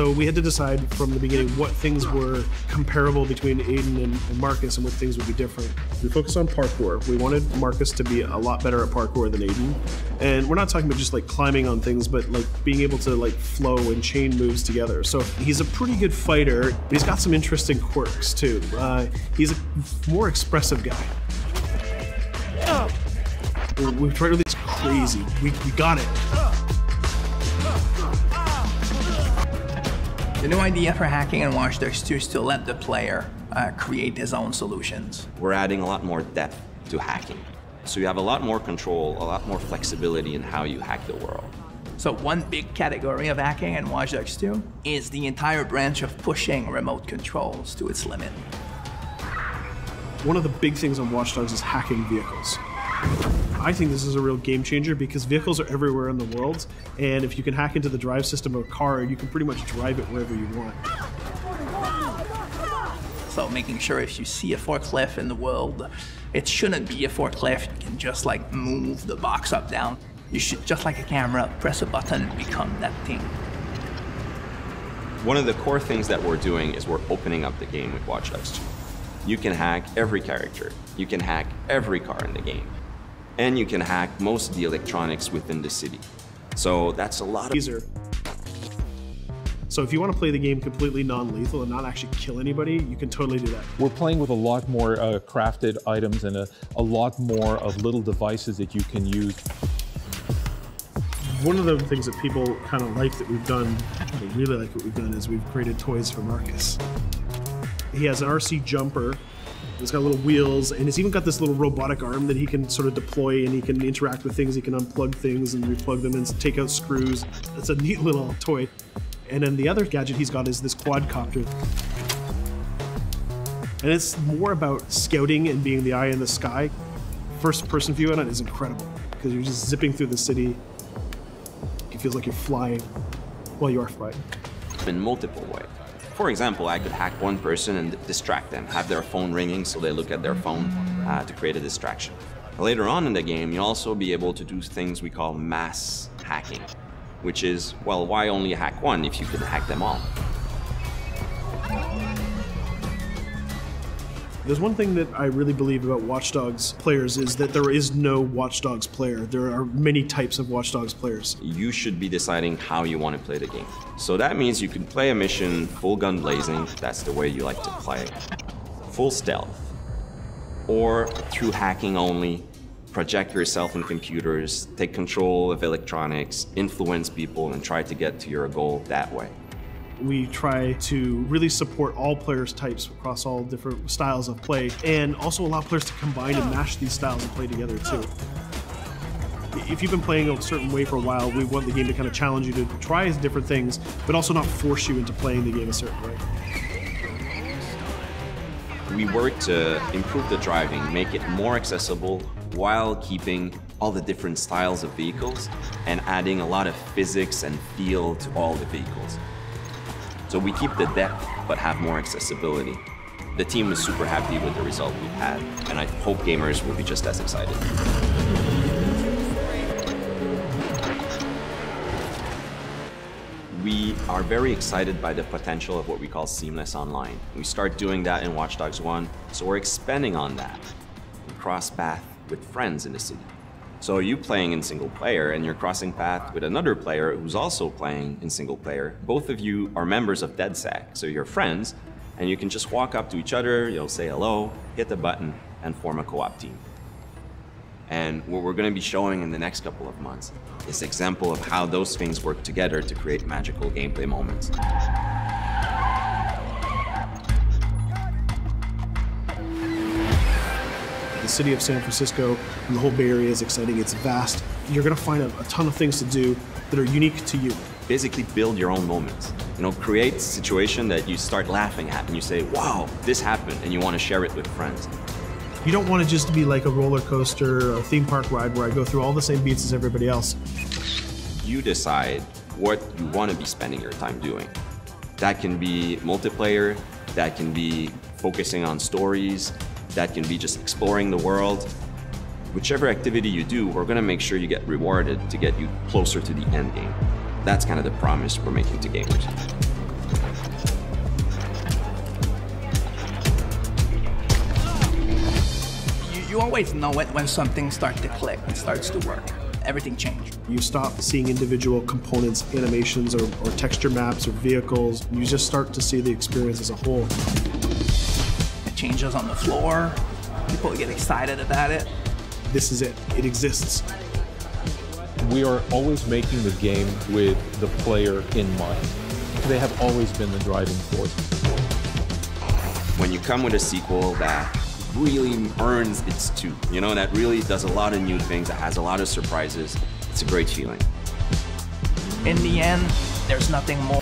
So we had to decide from the beginning what things were comparable between Aiden and Marcus and what things would be different. We focused on parkour. We wanted Marcus to be a lot better at parkour than Aiden. And we're not talking about just like climbing on things, but like being able to like flow and chain moves together. So he's a pretty good fighter, but he's got some interesting quirks too. He's a more expressive guy. We've tried really crazy. We got it. The new idea for hacking in Watch Dogs 2 is to let the player create his own solutions. We're adding a lot more depth to hacking. So you have a lot more control, a lot more flexibility in how you hack the world. So one big category of hacking in Watch Dogs 2 is the entire branch of pushing remote controls to its limit. One of the big things on Watch Dogs is hacking vehicles. I think this is a real game changer because vehicles are everywhere in the world, and if you can hack into the drive system of a car, you can pretty much drive it wherever you want. So making sure if you see a forklift in the world, it shouldn't be a forklift. You can just like move the box up, down. You should, just like a camera, press a button and become that thing. One of the core things that we're doing is we're opening up the game with Watch Dogs 2. You can hack every character. You can hack every car in the game. And you can hack most of the electronics within the city. So that's a lot of easier. So if you want to play the game completely non-lethal and not actually kill anybody, you can totally do that. We're playing with a lot more crafted items and a lot more of little devices that you can use. One of the things that people kind of like that we've done, they really like what we've done, is we've created toys for Marcus. He has an RC jumper. It's got little wheels, and it's even got this little robotic arm that he can sort of deploy, and he can interact with things. He can unplug things and replug them and take out screws. It's a neat little toy. And then the other gadget he's got is this quadcopter. And it's more about scouting and being the eye in the sky. First-person view on it is incredible, because you're just zipping through the city. It feels like you're flying. Well, you are flying. in multiple ways. For example, I could hack one person and distract them, have their phone ringing so they look at their phone to create a distraction. Later on in the game, you'll also be able to do things we call mass hacking, which is, well, why only hack one if you can hack them all? There's one thing that I really believe about Watch Dogs players is that there is no Watch Dogs player. There are many types of Watch Dogs players. You should be deciding how you want to play the game. So that means you can play a mission full gun blazing, that's the way you like to play, full stealth, or through hacking only, project yourself in computers, take control of electronics, influence people, and try to get to your goal that way. We try to really support all players' types across all different styles of play, and also allow players to combine and mash these styles and play together too. If you've been playing a certain way for a while, we want the game to kind of challenge you to try different things, but also not force you into playing the game a certain way. We work to improve the driving, make it more accessible while keeping all the different styles of vehicles and adding a lot of physics and feel to all the vehicles. So we keep the depth, but have more accessibility. The team is super happy with the result we've had, and I hope gamers will be just as excited. We are very excited by the potential of what we call seamless online. We start doing that in Watch Dogs 1, so we're expanding on that. We cross path with friends in the city. So you playing in single player and you're crossing path with another player who's also playing in single player. Both of you are members of DedSec, so you're friends, and you can just walk up to each other, you'll say hello, hit the button, and form a co-op team. And what we're going to be showing in the next couple of months is an example of how those things work together to create magical gameplay moments. The city of San Francisco and the whole Bay Area is exciting. It's vast. You're going to find a ton of things to do that are unique to you. Basically build your own moments. You know, create a situation that you start laughing at and you say, wow, this happened, and you want to share it with friends. You don't want it just to be like a roller coaster or a theme park ride where I go through all the same beats as everybody else. You decide what you want to be spending your time doing. That can be multiplayer, that can be focusing on stories, that can be just exploring the world. Whichever activity you do, we're going to make sure you get rewarded to get you closer to the end game. That's kind of the promise we're making to gamers. You always know it when something starts to click, it starts to work. Everything changed. You stop seeing individual components, animations, or texture maps, or vehicles. You just start to see the experience as a whole. It changes on the floor. People get excited about it. This is it. It exists. We are always making the game with the player in mind. They have always been the driving force. When you come with a sequel that really earns its due, you know, that really does a lot of new things, that has a lot of surprises, it's a great feeling. In the end, there's nothing more